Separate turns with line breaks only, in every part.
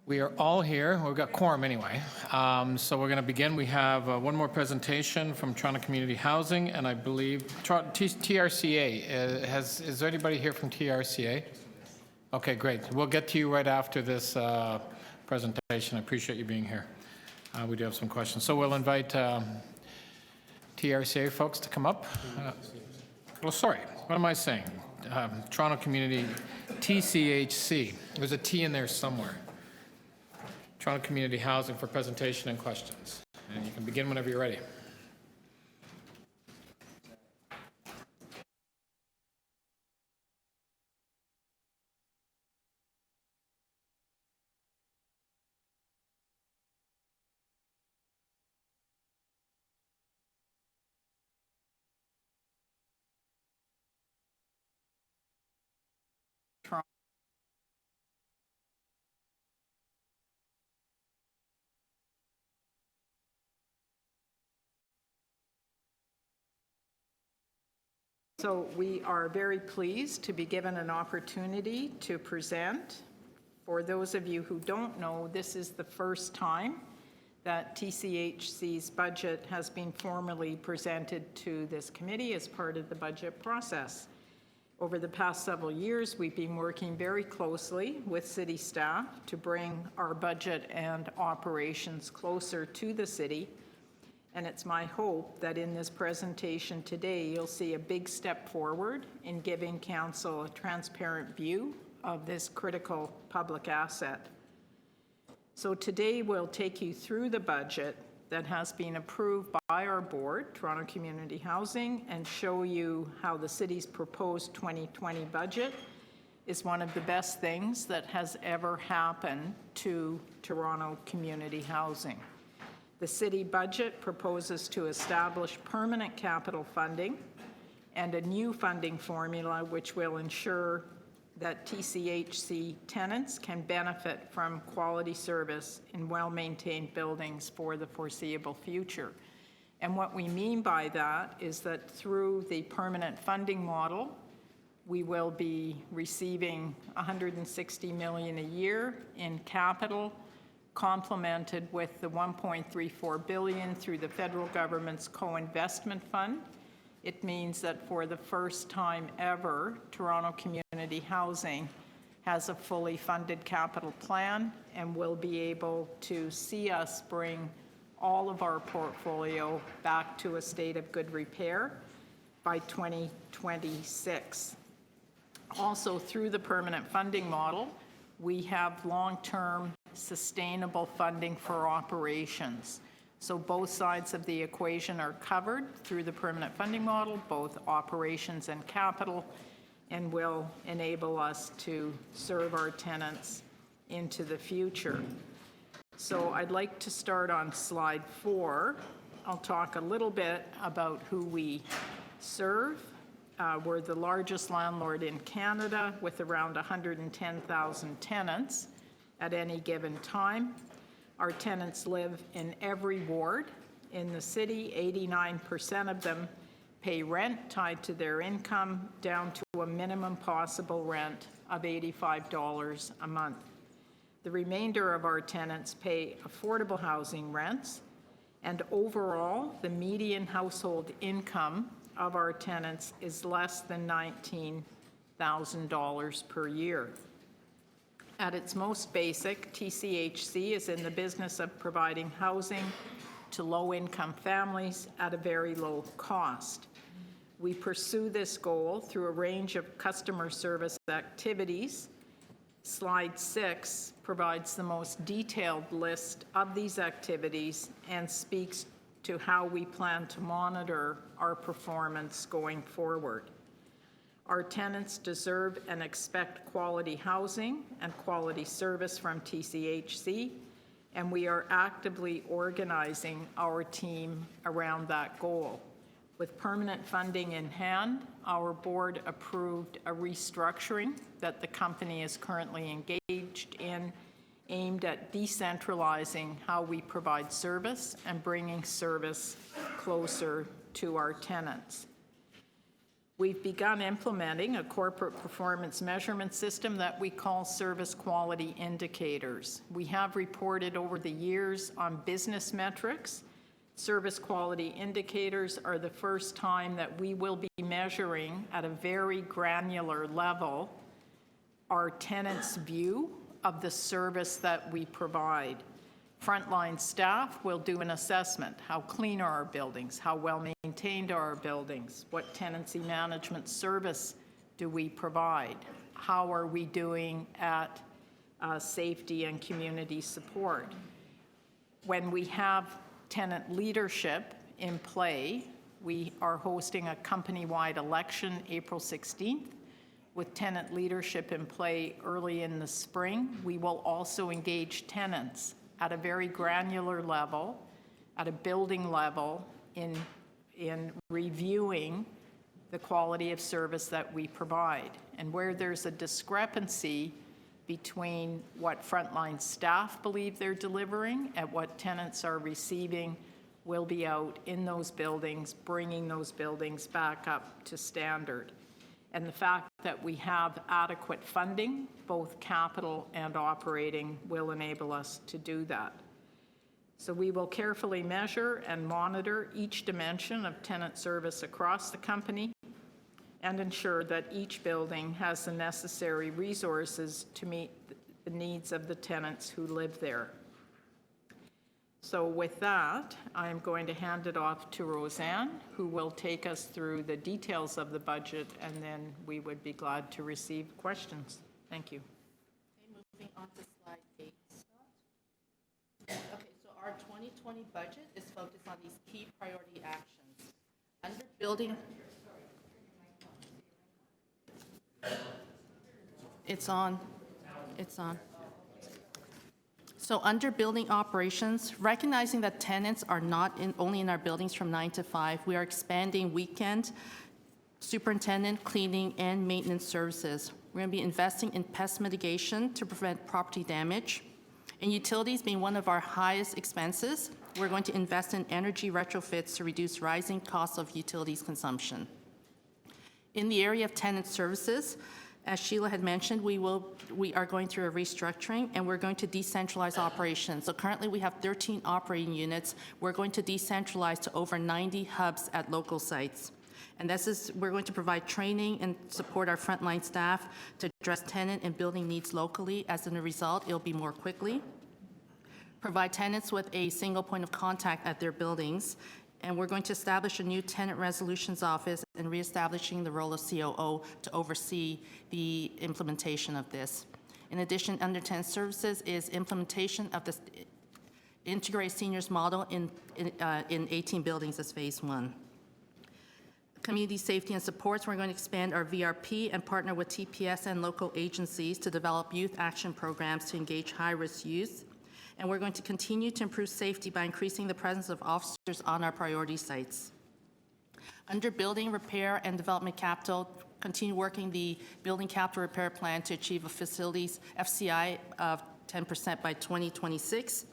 We are all here. We've got quorum anyway. So we're going to begin. We have one more presentation from Toronto Community Housing, and I believe TRCA. Is there anybody here from TRCA? Okay, great. We'll get to you right after this presentation. I appreciate you being here. We do have some questions. So we'll invite TRCA folks to come up. Sorry, what am I saying? Toronto Community, TCHC. There's a T in there somewhere. Toronto Community Housing for presentation and questions. And you can begin whenever you're ready.
So we are very pleased to be given an opportunity to present. For those of you who don't know, this is the first time that TCHC's budget has been formally presented to this committee as part of the budget process. Over the past several years, we've been working very closely with city staff to bring our budget and operations closer to the city. And it's my hope that in this presentation today, you'll see a big step forward in giving Council a transparent view of this critical public asset. So today we'll take you through the budget that has been approved by our board, Toronto Community Housing, and show you how the city's proposed 2020 budget is one of the best things that has ever happened to Toronto Community Housing. The city budget proposes to establish permanent capital funding and a new funding formula which will ensure that TCHC tenants can benefit from quality service in well-maintained buildings for the foreseeable future. And what we mean by that is that through the permanent funding model, we will be receiving $160 million a year in capital, complemented with the $1.34 billion through the federal government's co-investment fund. It means that for the first time ever, Toronto Community Housing has a fully funded capital plan and will be able to see us bring all of our portfolio back to a state of good repair by 2026. Also, through the permanent funding model, we have long-term sustainable funding for operations. So both sides of the equation are covered through the permanent funding model, both operations and capital, and will enable us to serve our tenants into the future. So I'd like to start on slide 4. I'll talk a little bit about who we serve. We're the largest landlord in Canada with around 110,000 tenants at any given time. Our tenants live in every ward in the city. 89% of them pay rent tied to their income down to a minimum possible rent of $85 a month. The remainder of our tenants pay affordable housing rents, and overall, the median household income of our tenants is less than $19,000 per year. At its most basic, TCHC is in the business of providing housing to low-income families at a very low cost. We pursue this goal through a range of customer service activities. Slide 6 provides the most detailed list of these activities and speaks to how we plan to monitor our performance going forward. Our tenants deserve and expect quality housing and quality service from TCHC, and we are actively organizing our team around that goal. With permanent funding in hand, our board approved a restructuring that the company is currently engaged in, aimed at decentralizing how we provide service and bringing service closer to our tenants. We've begun implementing a corporate performance measurement system that we call service quality indicators. We have reported over the years on business metrics. Service quality indicators are the first time that we will be measuring at a very granular level our tenants' view of the service that we provide. Frontline staff will do an assessment. How clean are our buildings? How well maintained are our buildings? What tenancy management service do we provide? How are we doing at safety and community support? When we have tenant leadership in play, we are hosting a company-wide election April 16th. With tenant leadership in play early in the spring, we will also engage tenants at a very granular level, at a building level, in reviewing the quality of service that we provide. And where there's a discrepancy between what frontline staff believe they're delivering and what tenants are receiving, we'll be out in those buildings, bringing those buildings back up to standard. And the fact that we have adequate funding, both capital and operating, will enable us to do that. So we will carefully measure and monitor each dimension of tenant service across the company and ensure that each building has the necessary resources to meet the needs of the tenants who live there. So with that, I'm going to hand it off to Roseanne, who will take us through the details of the budget, and then we would be glad to receive questions. Thank you.
Okay, moving on to slide 8, Scott. Okay, so our 2020 budget is focused on these key priority actions. Under building... It's on. So under building operations, recognizing that tenants are not only in our buildings from 9 to 5, we are expanding weekend superintendent, cleaning, and maintenance services. We're going to be investing in pest mitigation to prevent property damage. And utilities being one of our highest expenses, we're going to invest in energy retrofits to reduce rising costs of utilities consumption. In the area of tenant services, as Sheila had mentioned, we are going through a restructuring, and we're going to decentralize operations. So currently we have 13 operating units. We're going to decentralize to over 90 hubs at local sites. And we're going to provide training and support our frontline staff to address tenant and building needs locally. As a result, it'll be more quickly. Provide tenants with a single point of contact at their buildings. And we're going to establish a new tenant resolutions office and reestablishing the role of COO to oversee the implementation of this. In addition, under tenant services is implementation of the integrated seniors model in 18 buildings as phase 1. Community safety and supports, we're going to expand our VRP and partner with TPS and local agencies to develop youth action programs to engage high-risk youth. And we're going to continue to improve safety by increasing the presence of officers on our priority sites. Under building, repair, and development capital, continue working the building capital repair plan to achieve a facilities FCI of 10% by 2026.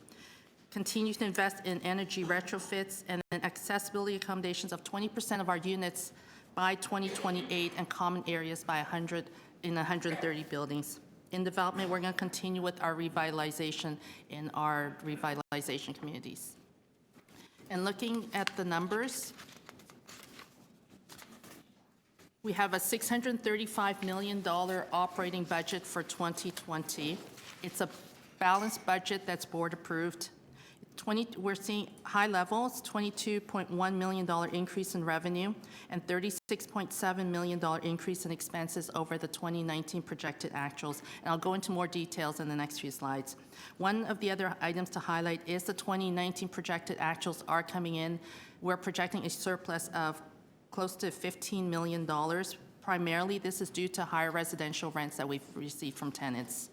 Continue to invest in energy retrofits and in accessibility accommodations of 20% of our units by 2028 and common areas by 130 buildings. In development, we're going to continue with our revitalization in our revitalization communities. And looking at the numbers, we have a $635 million operating budget for 2020. It's a balanced budget that's board approved. We're seeing high levels, $22.1 million increase in revenue and $36.7 million increase in expenses over the 2019 projected actuals. And I'll go into more details in the next few slides. One of the other items to highlight is the 2019 projected actuals are coming in. We're projecting a surplus of close to $15 million. Primarily, this is due to higher residential rents that we've received from tenants.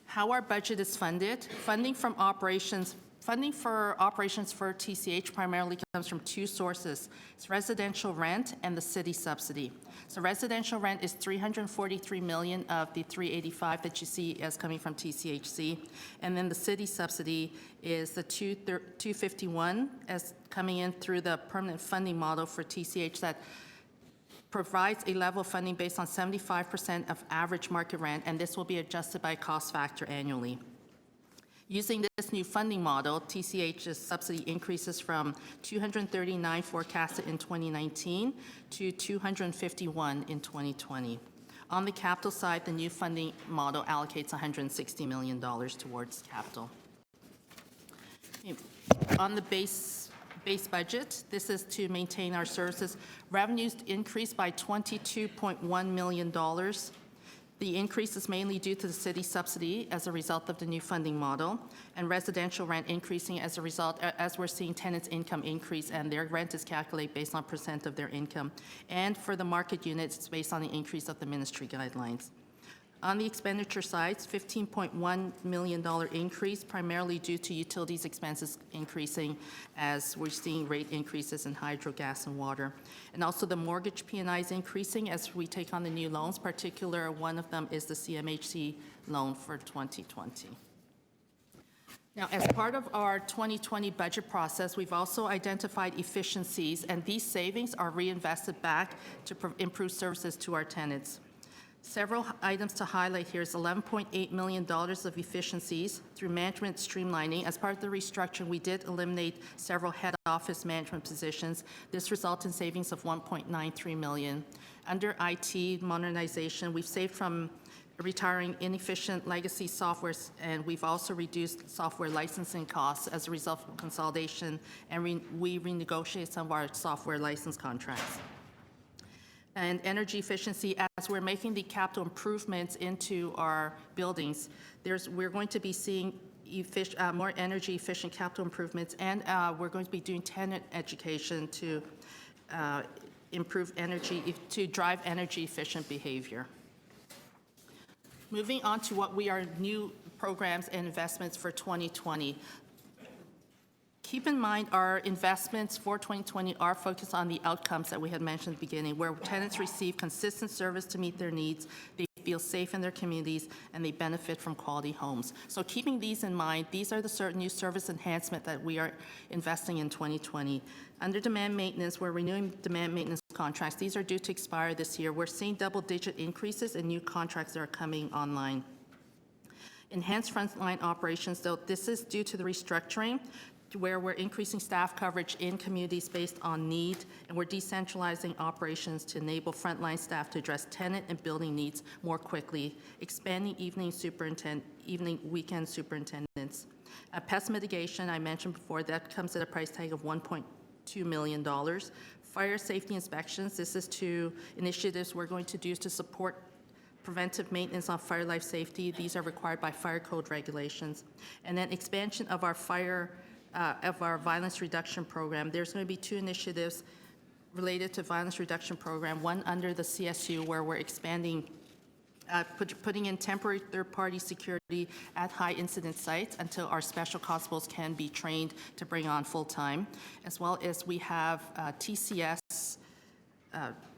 How our budget is funded. Funding from operations funding for operations for TCH primarily comes from two sources. It's residential rent and the city subsidy. So residential rent is $343 million of the $385 that you see as coming from TCHC. And then the city subsidy is the $251 as coming in through the permanent funding model for TCH that provides a level of funding based on 75% of average market rent, and this will be adjusted by cost factor annually. Using this new funding model, TCH's subsidy increases from 239 forecasted in 2019 to 251 in 2020. On the capital side, the new funding model allocates $160 million towards capital. On the base budget, this is to maintain our services. Revenues increased by $22.1 million. The increase is mainly due to the city subsidy as a result of the new funding model, and residential rent increasing as a result, as we're seeing tenants' income increase, and their rent is calculated based on % of their income. And for the market units, it's based on the increase of the ministry guidelines. On the expenditure side, $15.1 million increase, primarily due to utilities expenses increasing as we're seeing rate increases in hydro, gas, and water. And also the mortgage P&I is increasing as we take on the new loans. Particular, one of them is the CMHC loan for 2020. Now, as part of our 2020 budget process, we've also identified efficiencies, and these savings are reinvested back to improve services to our tenants. Several items to highlight here is $11.8 million of efficiencies through management streamlining. As part of the restructuring, we did eliminate several head office management positions. This resulted in savings of $1.93 million. Under IT modernization, we've saved from retiring inefficient legacy softwares, and we've also reduced software licensing costs as a result of consolidation, and we renegotiated some of our software license contracts. And energy efficiency, as we're making the capital improvements into our buildings, we're going to be seeing more energy efficient capital improvements, and we're going to be doing tenant education to improve energy, to drive energy efficient behavior. Moving on to what we are new programs and investments for 2020. Keep in mind our investments for 2020 are focused on the outcomes that we had mentioned at the beginning, where tenants receive consistent service to meet their needs, they feel safe in their communities, and they benefit from quality homes. So keeping these in mind, these are the certain new service enhancement that we are investing in 2020. Under demand maintenance, we're renewing demand maintenance contracts. These are due to expire this year. We're seeing double-digit increases in new contracts that are coming online. Enhanced frontline operations, though, this is due to the restructuring, where we're increasing staff coverage in communities based on need, and we're decentralizing operations to enable frontline staff to address tenant and building needs more quickly, expanding evening weekend superintendents. Pest mitigation, I mentioned before, that comes at a price tag of $1.2 million. Fire safety inspections, this is to initiatives we're going to do to support preventive maintenance on fire life safety. These are required by fire code regulations. And then expansion of our violence reduction program. There's going to be two initiatives related to violence reduction program, one under the CSU where we're expanding, putting in temporary third-party security at high incident sites until our special constables can be trained to bring on full-time, as well as we have TCS,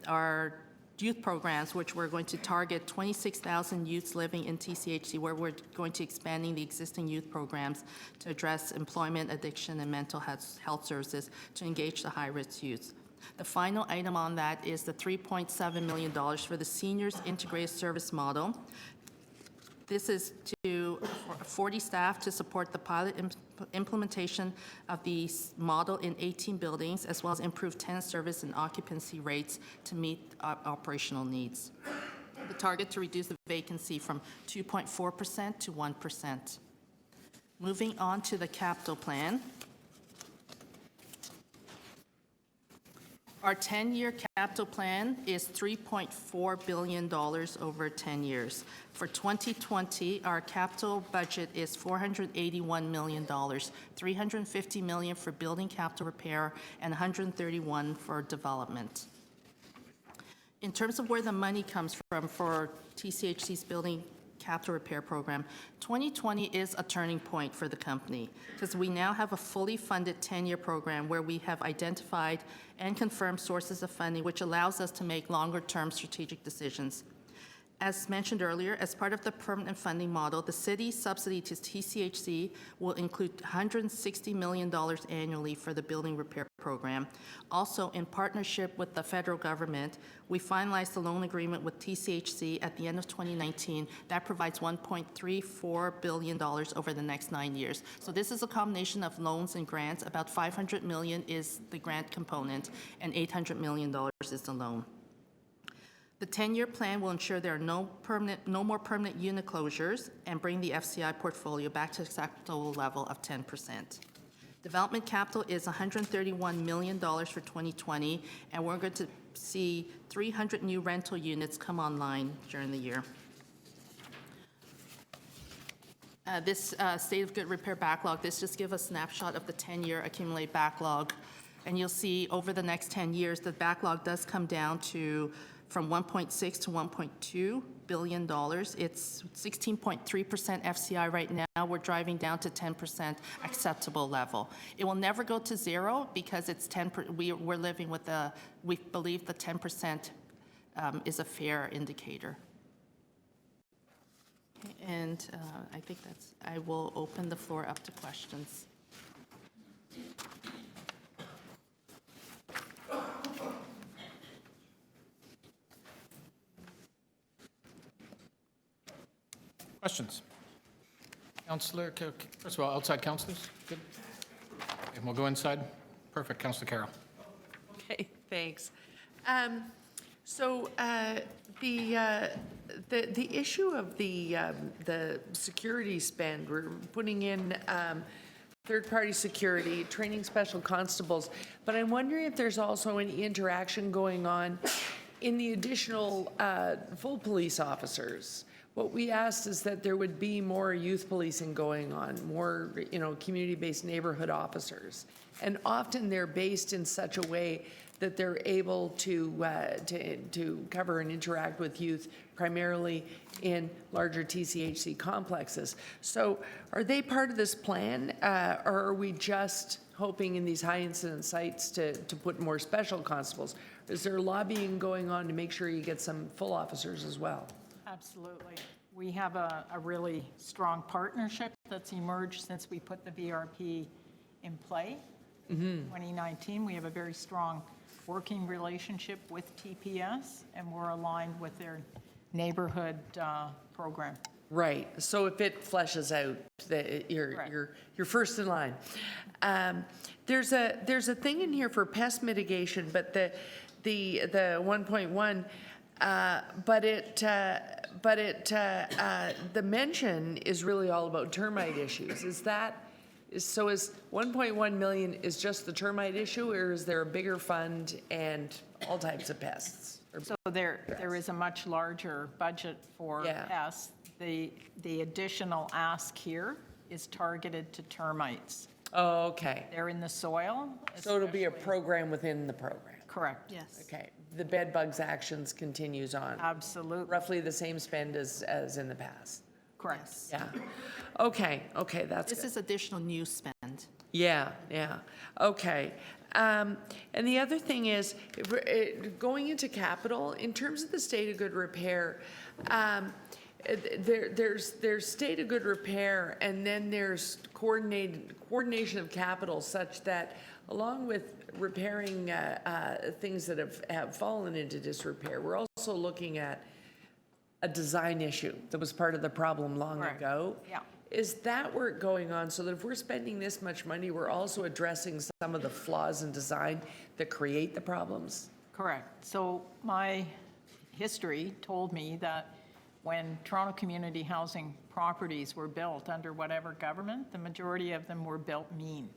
our youth programs, which we're going to target 26,000 youths living in TCHC, where we're going to expanding the existing youth programs to address employment, addiction, and mental health services to engage the high-risk youth. The final item on that is the $3.7 million for the Seniors Integrated Service Model. This is to 40 staff to support the pilot implementation of the model in 18 buildings, as well as improve tenant service and occupancy rates to meet operational needs. The target to reduce the vacancy from 2.4% to 1%. Moving on to the capital plan. Our 10-year capital plan is $3.4 billion over 10 years. For 2020, our capital budget is $481 million, $350 million for building capital repair, and $131 for development. In terms of where the money comes from for TCHC's building capital repair program. 2020 is a turning point for the company because we now have a fully funded 10-year program where we have identified and confirmed sources of funding, which allows us to make longer-term strategic decisions. As mentioned earlier, as part of the permanent funding model, the city's subsidy to TCHC will include $160 million annually for the building repair program. Also, in partnership with the federal government, we finalized the loan agreement with TCHC at the end of 2019. That provides $1.34 billion over the next 9 years. So this is a combination of loans and grants. About $500 million is the grant component, and $800 million is the loan. The 10-year plan will ensure there are no more permanent unit closures and bring the FCI portfolio back to acceptable level of 10%. Development capital is $131 million for 2020, and we're going to see 300 new rental units come online during the year. This state of good repair backlog, this just gives a snapshot of the 10-year accumulated backlog. And you'll see over the next 10 years, the backlog does come down to from $1.6 to $1.2 billion. It's 16.3% FCI right now. We're driving down to 10% acceptable level. It will never go to zero because it's 10%. We're living with we believe the 10% is a fair indicator. Okay, and I think I will open the floor up to questions.
Questions? Councillor, first of all, outside councillors? Good. And we'll go inside. Perfect. Councillor Carroll.
Okay, thanks. The issue of the security spend, we're putting in third-party security, training special constables, but I'm wondering if there's also any interaction going on in the additional full police officers. What we asked is that there would be more youth policing going on, more, community-based neighborhood officers. And often they're based in such a way that they're able to cover and interact with youth primarily in larger TCHC complexes. So are they part of this plan, or are we just hoping in these high incident sites to put more special constables? Is there lobbying going on to make sure you get some full officers as well?
Absolutely. We have a really strong partnership that's emerged since we put the VRP in play. In 2019, we have a very strong working relationship with TPS, and we're aligned with their neighborhood program.
Right. So if it fleshes out, you're first in line. There's a thing in here for pest mitigation, but the 1.1. The mention is really all about termite issues. Is 1.1 million is just the termite issue, or is there a bigger fund and all types of pests?
So there is a much larger budget for pests. The additional ask here is targeted to termites.
Oh, okay.
They're in the soil.
So it'll be a program within the program.
Correct.
Yes.
Okay. The bed bugs actions continues on.
Absolutely.
Roughly the same spend as in the past.
Correct.
Yeah. Okay, that's
This
good.
is additional new spend.
Yeah. Okay. And the other thing is, going into capital, in terms of the state of good repair, there's state of good repair, and then there's coordination of capital such that along with repairing things that have fallen into disrepair, we're also looking at a design issue that was part of the problem long ago.
Yeah.
Is that work going on so that if we're spending this much money, we're also addressing some of the flaws in design that create the problems?
Correct. So my history told me that when Toronto community housing properties were built under whatever government, the majority of them were built mean,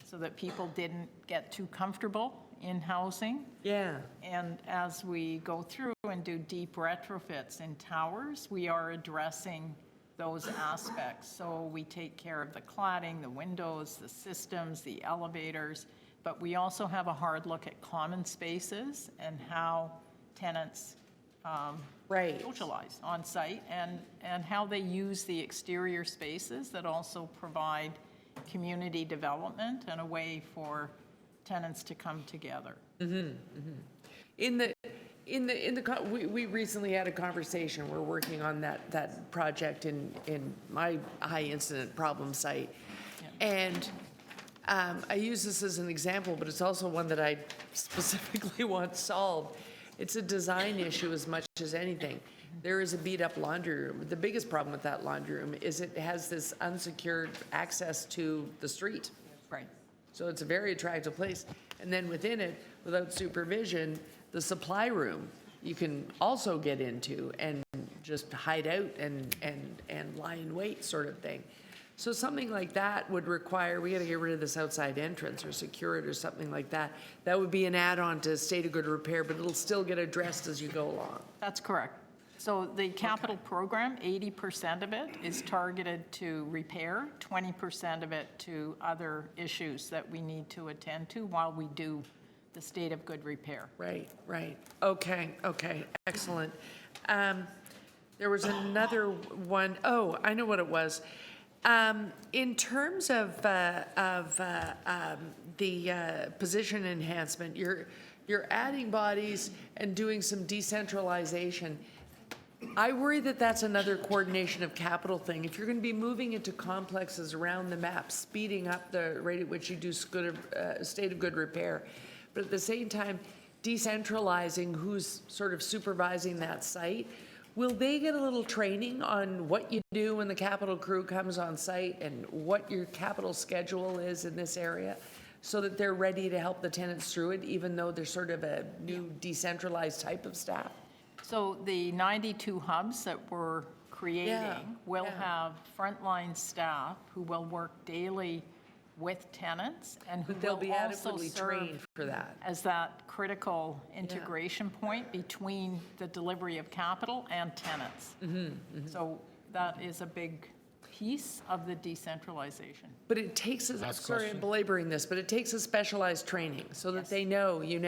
so that people didn't get too comfortable in housing.
Yeah.
And as we go through and do deep retrofits in towers, we are addressing those aspects. So we take care of the cladding, the windows, the systems, the elevators, but we also have a hard look at common spaces and how tenants
Right.
socialize on site, and how they use the exterior spaces that also provide community development and a way for tenants to come together.
We recently had a conversation, we're working on that project in my high incident problem site. And I use this as an example, but it's also one that I specifically want solved. It's a design issue as much as anything. There is a beat-up laundry room. The biggest problem with that laundry room is it has this unsecured access to the street.
Right.
So it's a very attractive place. And then within it, without supervision, the supply room, you can also get into and just hide out and lie in wait sort of thing. So something like that would require, we got to get rid of this outside entrance or secure it or something like that. That would be an add-on to state of good repair, but it'll still get addressed as you go along.
That's correct. So the capital program, 80% of it is targeted to repair, 20% of it to other issues that we need to attend to while we do the state of good repair.
Right, right. Okay, excellent. There was another one. Oh, I know what it was. In terms of the position enhancement, you're adding bodies and doing some decentralization. I worry that that's another coordination of capital thing. If you're going to be moving into complexes around the map, speeding up the rate at which you do state of good repair, but at the same time, decentralizing who's sort of supervising that site, will they get a little training on what you do when the capital crew comes on site and what your capital schedule is in this area so that they're ready to help the tenants through it, even though they're sort of a new decentralized type of staff?
So the 92 hubs that we're creating will have frontline staff who will work daily with tenants and who
But they'll
will
be
also
adequately trained
serve
for that.
as that critical integration point between the delivery of capital and tenants. So that is a big piece of the decentralization.
But it takes,
Last
sorry, I'm
question.
belaboring this, but it takes a specialized training so that they know, you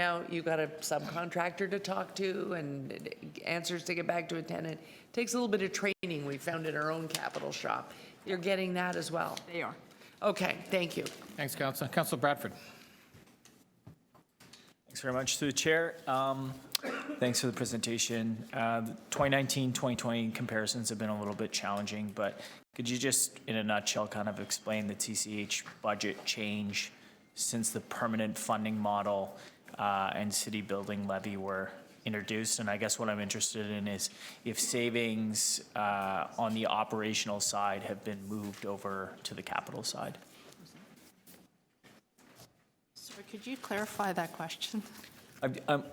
got a subcontractor to talk to and answers to get back to a tenant. It takes a little bit of training we found in our own capital shop. You're getting that as well.
They are.
Okay, thank you.
Thanks, Councilor. Councilor Bradford.
Thanks very much, through the chair. Thanks for the presentation. 2019-2020 comparisons have been a little bit challenging, but could you just, in a nutshell, kind of explain the TCH budget change since the permanent funding model and city building levy were introduced? And I guess what I'm interested in is if savings on the operational side have been moved over to the capital side.
Sir, could you clarify that question?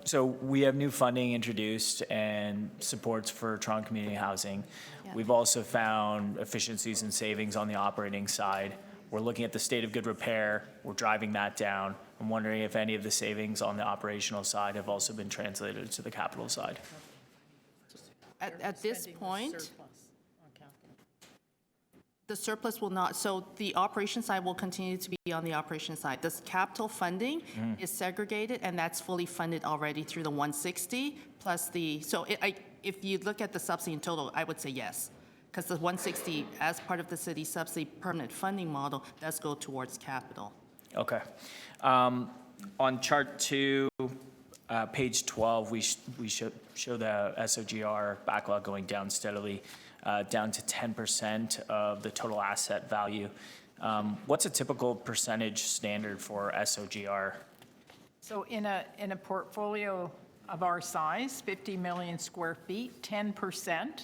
So we have new funding introduced and supports for Toronto community housing.
Yeah.
We've also found efficiencies and savings on the operating side. We're looking at the state of good repair. We're driving that down. I'm wondering if any of the savings on the operational side have also been translated to the capital side.
At this point, the surplus will not, so the operation side will continue to be on the operation side. This capital funding is segregated, and that's fully funded already through the 160, plus the, if you look at the subsidy in total, I would say yes. Because the 160, as part of the city subsidy permanent funding model, does go towards capital.
Okay. On chart 2, page 12, we show the SOGR backlog going down steadily, down to 10% of the total asset value. What's a typical percentage standard for SOGR?
So in a portfolio of our size, 50 million square feet, 10%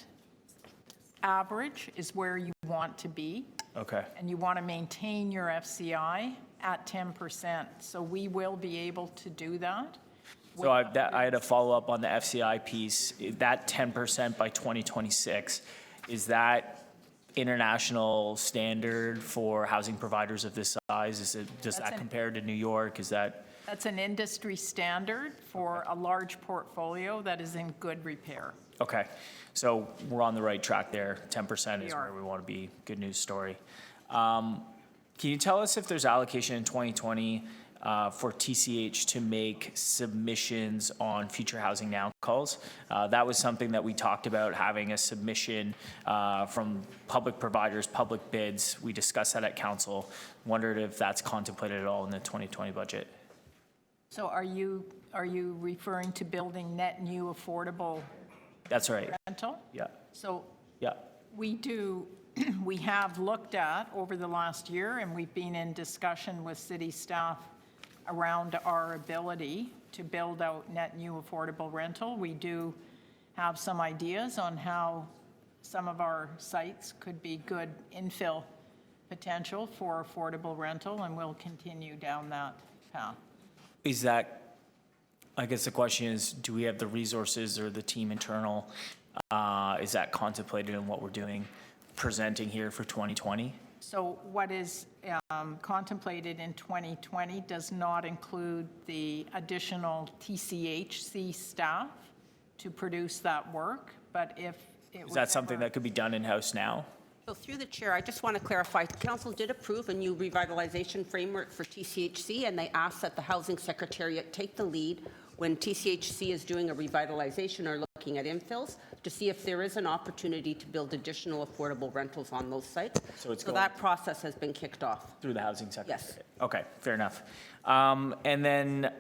average is where you want to be.
Okay.
And you want to maintain your FCI at 10%. So we will be able to do that.
So I had a follow-up on the FCI piece. That 10% by 2026, is that international standard for housing providers of this size? Does that compare to New York? Is that?
That's an industry standard for a large portfolio that is in good repair.
Okay, so we're on the right track there. 10% is
We are.
where we want to be. Good news story. Can you tell us if there's allocation in 2020 for TCH to make submissions on future housing now calls. That was something that we talked about, having a submission from public providers, public bids. We discussed that at council. Wondered if that's contemplated at all in the 2020 budget.
So are you referring to building net new affordable
That's right.
rental?
Yeah.
So
Yeah.
we have looked at over the last year, and we've been in discussion with city staff around our ability to build out net new affordable rental. We do have some ideas on how some of our sites could be good infill potential for affordable rental, and we'll continue down that path.
Is that, I guess the question is, do we have the resources or the team internal? Is that contemplated in what we're doing, presenting here for 2020?
So what is contemplated in 2020 does not include the additional TCHC staff to produce that work, but if it was
Is that something that could be done in-house now?
So through the chair, I just want to clarify, council did approve a new revitalization framework for TCHC, and they asked that the Housing Secretariat take the lead when TCHC is doing a revitalization or looking at infills to see if there is an opportunity to build additional affordable rentals on those sites.
So it's
So that process has been kicked off.
Through the housing sector?
Yes.
Okay, fair enough. And then,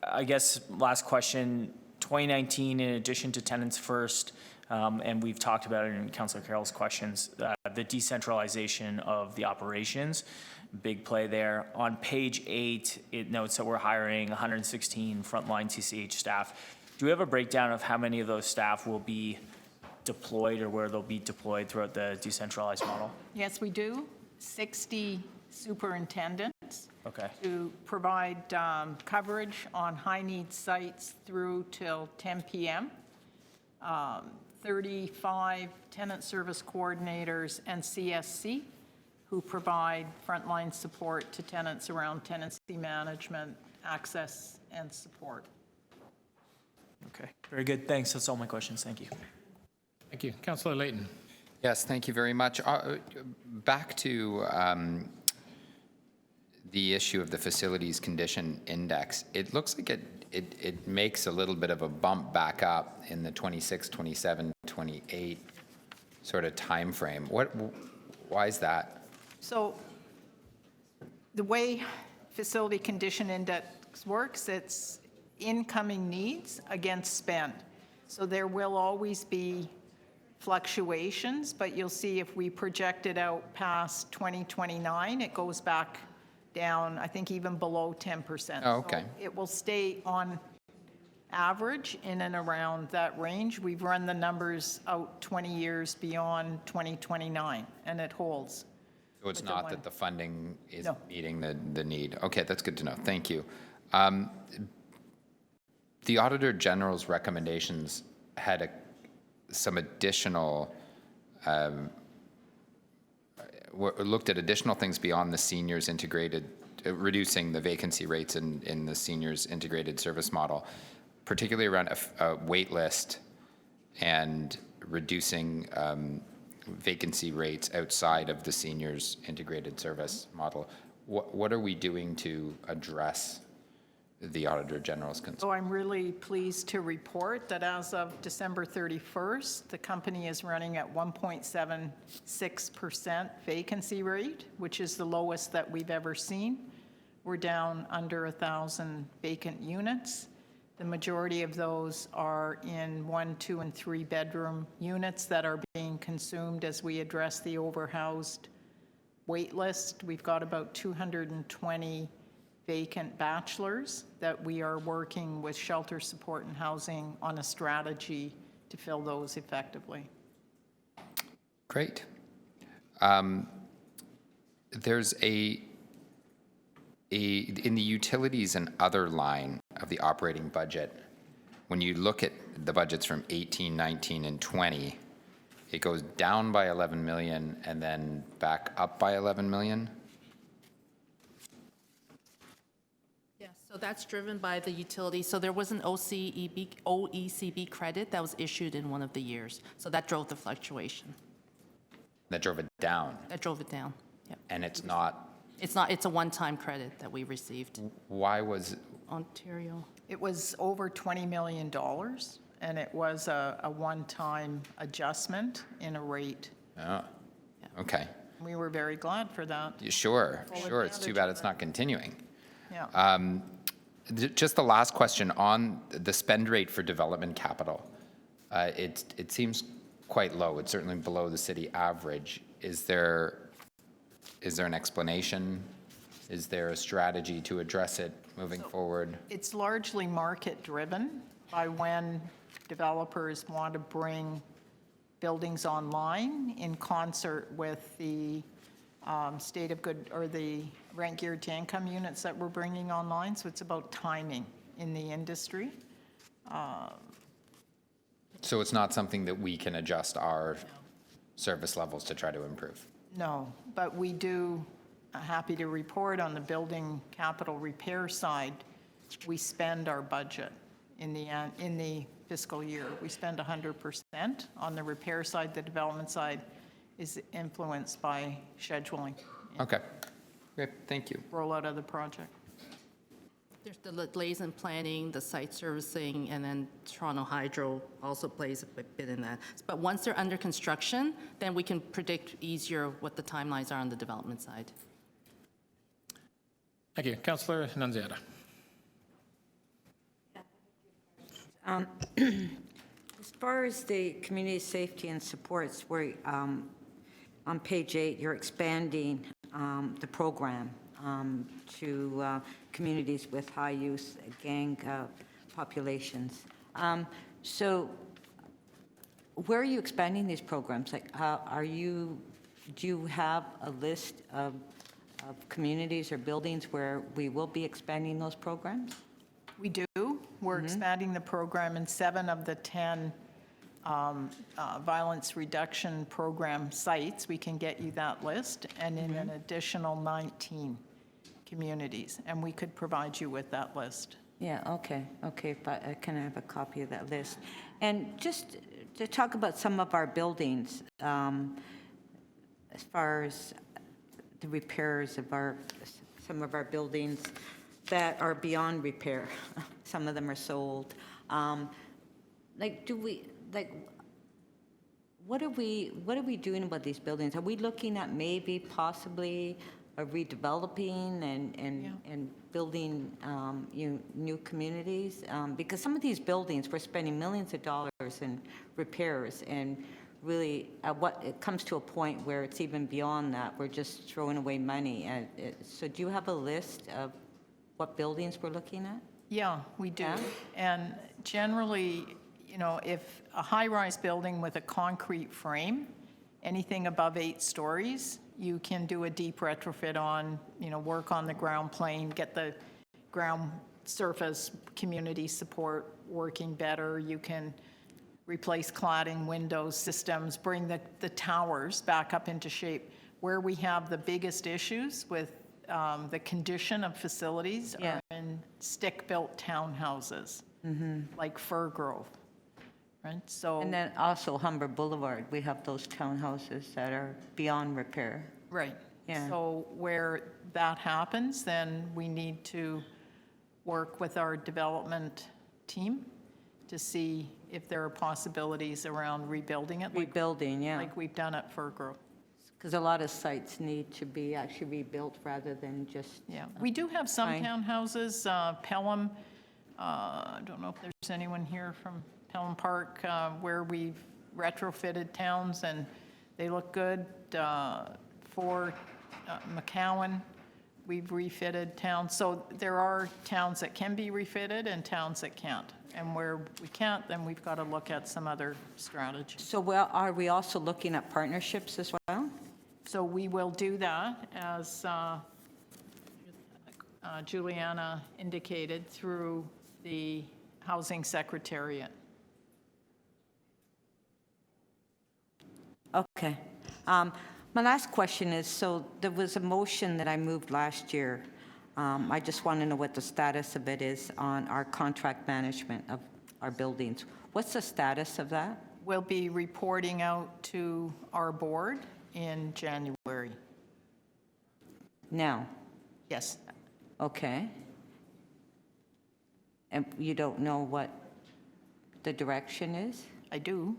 I guess, last question, 2019, in addition to tenants first, and we've talked about it in Councillor Carroll's questions, the decentralization of the operations, big play there. On page 8, it notes that we're hiring 116 frontline CCH staff. Do we have a breakdown of how many of those staff will be deployed or where they'll be deployed throughout the decentralized model?
Yes, we do. 60 superintendents
Okay.
to provide coverage on high-need sites through till 10 p.m. 35 tenant service coordinators and CSC who provide frontline support to tenants around tenancy management, access, and support.
Okay, very good. Thanks. That's all my questions. Thank you.
Thank you. Councillor Layton.
Yes, thank you very much. Back to the issue of the facilities condition index, it looks like it makes a little bit of a bump back up in the 26, 27, 28 sort of time frame. Why is that?
So the way facility condition index works, it's incoming needs against spend. So there will always be fluctuations, but you'll see if we project it out past 2029, it goes back down, I think even below 10%.
Oh, okay.
So it will stay on average in and around that range. We've run the numbers out 20 years beyond 2029, and it holds.
So it's
With the
not
one.
that the funding is
No.
meeting the need. Okay, that's good to know. Thank you. The Auditor General's recommendations had some additional, looked at additional things beyond the seniors integrated, reducing the vacancy rates in the seniors integrated service model, particularly around a wait list and reducing vacancy rates outside of the seniors integrated service model. What are we doing to address the Auditor General's concern?
So I'm really pleased to report that as of December 31st, the company is running at 1.76% vacancy rate, which is the lowest that we've ever seen. We're down under 1,000 vacant units. The majority of those are in 1, 2, and 3 bedroom units that are being consumed as we address the overhoused wait list. We've got about 220 vacant bachelors that we are working with Shelter Support and Housing on a strategy to fill those effectively.
Great. There's in the utilities and other line of the operating budget, when you look at the budgets from 18, 19, and 20, it goes down by 11 million and then back up by 11 million.
Yes, so that's driven by the utility. So there was an OECD credit that was issued in one of the years. So that drove the fluctuation.
That drove it down.
That drove it down. Yep.
And it's not,
It's not, it's a one-time credit that we received.
why was,
Ontario.
It was over $20 million, and it was a one-time adjustment in a rate.
Oh, okay.
We were very glad for that.
Yeah, sure,
Full
sure. It's too
advantage
bad
of
it's not continuing.
Yeah.
Just the last question on the spend rate for development capital. It seems quite low. It's certainly below the city average. Is there an explanation? Is there a strategy to address it moving forward?
It's largely market-driven by when developers want to bring buildings online in concert with the state of good, or the rent geared to income units that we're bringing online. So it's about timing in the industry.
So it's not something that we can adjust our service levels to try to improve?
No, but we do, happy to report on the building capital repair side, we spend our budget in the fiscal year. We spend 100% on the repair side. The development side is influenced by scheduling,
Okay, great, thank you.
rollout of the project.
There's the delays in planning, the site servicing, and then Toronto Hydro also plays a bit in that. But once they're under construction, then we can predict easier what the timelines are on the development side.
Thank you. Councillor Nunziata.
As far as the community safety and supports, where on page 8, you're expanding the program to communities with high youth gang populations. So where are you expanding these programs? Like, do you have a list of communities or buildings where we will be expanding those programs?
We do. We're expanding the program in 7 of the 10 violence reduction program sites. We can get you that list, and in an additional 19 communities, and we could provide you with that list.
Yeah, okay, but I can have a copy of that list. And just to talk about some of our buildings, as far as the repairs of some of our buildings that are beyond repair. Some of them are sold. What are we doing about these buildings? Are we looking at maybe possibly redeveloping and building new communities? Because some of these buildings, we're spending millions of dollars in repairs, and really it comes to a point where it's even beyond that. We're just throwing away money. So do you have a list of what buildings we're looking at?
Yeah, we do.
Yeah?
And generally, if a high-rise building with a concrete frame, anything above 8 stories, you can do a deep retrofit on, work on the ground plane, get the ground surface community support working better. You can replace cladding, windows, systems, bring the towers back up into shape. Where we have the biggest issues with the condition of facilities are in stick-built townhouses, like Fir Grove, right? So,
And then also Humber Boulevard, we have those townhouses that are beyond repair.
right.
Yeah.
So where that happens, then we need to work with our development team to see if there are possibilities around rebuilding it,
Rebuilding, yeah.
like we've done at Fir Grove.
Because a lot of sites need to be actually rebuilt rather than just.
Yeah, we do have some
Fine.
townhouses, Pelham, I don't know if there's anyone here from Pelham Park, where we've retrofitted towns and they look good. For McCowan, we've refitted towns. So there are towns that can be refitted and towns that can't. And where we can't, then we've got to look at some other strategies.
So are we also looking at partnerships as well?
So we will do that, as Juliana indicated, through the Housing Secretariat.
Okay. My last question is, so there was a motion that I moved last year. I just want to know what the status of it is on our contract management of our buildings. What's the status of that?
We'll be reporting out to our board in January.
Now?
Yes.
Okay. And you don't know what the direction is,
I do.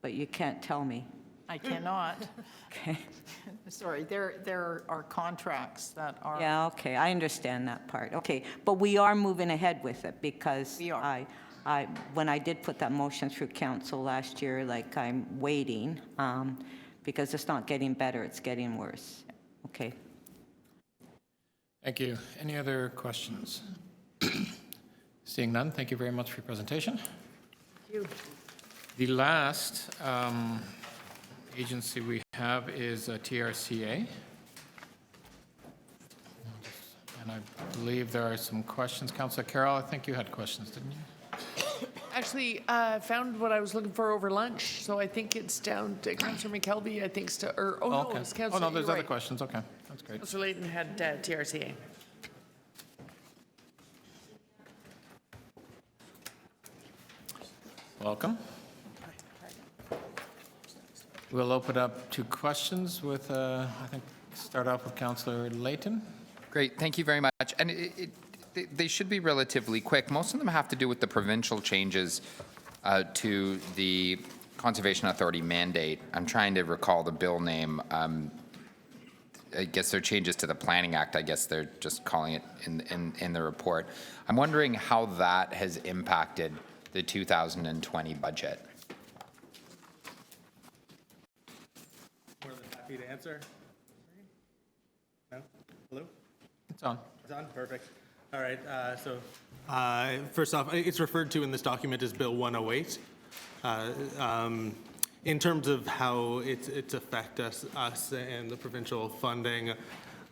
but you can't tell me.
I cannot.
Okay.
Sorry, there are contracts that are.
Yeah, okay, I understand that part. Okay, but we are moving ahead with it because
We are.
when I did put that motion through council last year, like I'm waiting, because it's not getting better, it's getting worse. Okay.
Thank you. Any other questions? Seeing none, thank you very much for your presentation. The last agency we have is TRCA. And I believe there are some questions. Councillor Carroll, I think you had questions, didn't you?
Actually, found what I was looking for over lunch, so I think it's down to Councillor McKelvey, I think, or, oh, no,
Okay.
it's
Oh,
Councillor,
no, there's
you're
other
right.
questions. Okay, that's great.
Councillor Layton had TRCA.
Welcome. We'll open up to questions with, I think, start off with Councillor Layton.
Great, thank you very much. And they should be relatively quick. Most of them have to do with the provincial changes to the Conservation Authority mandate. I'm trying to recall the bill name. I guess they're changes to the Planning Act. I guess they're just calling it in the report. I'm wondering how that has impacted the 2020 budget.
More than happy to answer. No? Hello?
It's on.
It's on? Perfect. All right, first off, it's referred to in this document as Bill 108. In terms of how it's affect us and the provincial funding,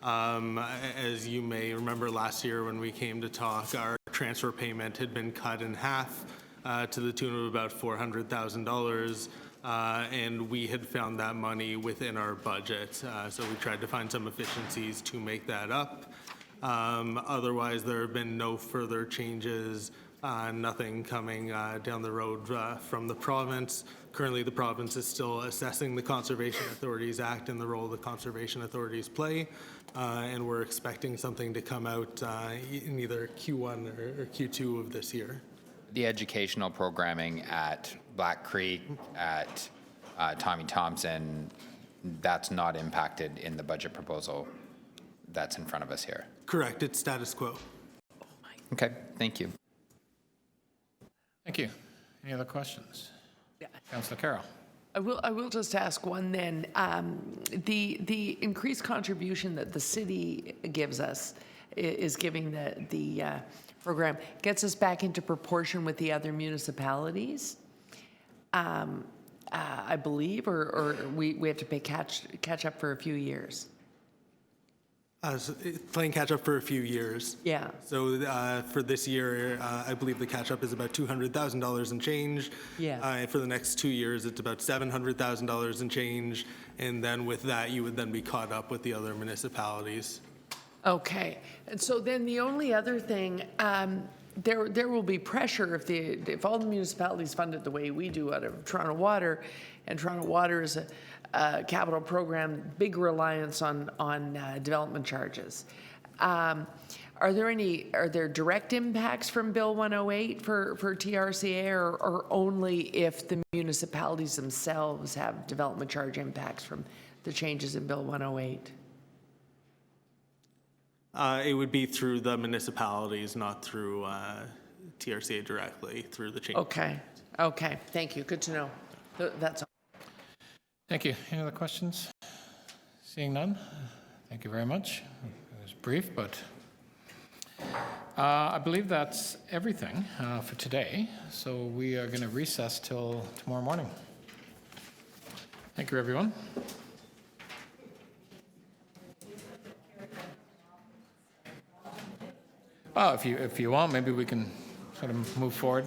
as you may remember last year when we came to talk, our transfer payment had been cut in half to the tune of about $400,000. And we had found that money within our budget. So we tried to find some efficiencies to make that up. Otherwise, there have been no further changes, nothing coming down the road from the province. Currently, the province is still assessing the Conservation Authorities Act and the role the conservation authorities play. And we're expecting something to come out in either Q1 or Q2 of this year.
The educational programming at Black Creek, at Tommy Thompson, that's not impacted in the budget proposal that's in front of us here.
Correct, it's status quo.
Okay, thank you.
Thank you. Any other questions?
Yeah.
Councillor Carroll.
I will just ask one then. The increased contribution that the city gives us is giving the program gets us back into proportion with the other municipalities, I believe, or we have to pay catch up for a few years.
So playing catch up for a few years.
Yeah.
So for this year, I believe the catch up is about $200,000 and change.
Yeah.
For the next 2 years, it's about $700,000 and change. And then with that, you would then be caught up with the other municipalities.
Okay, and so then the only other thing, there will be pressure if all the municipalities fund it the way we do out of Toronto Water, and Toronto Water is a capital program, big reliance on development charges. Are there direct impacts from Bill 108 for TRCA, or only if the municipalities themselves have development charge impacts from the changes in Bill 108?
It would be through the municipalities, not through TRCA directly, through the change.
Okay, thank you, good to know. That's all.
Thank you. Any other questions? Seeing none, thank you very much. It was brief, but I believe that's everything for today. So we are going to recess till tomorrow morning. Thank you, everyone. If you want, maybe we can sort of move forward.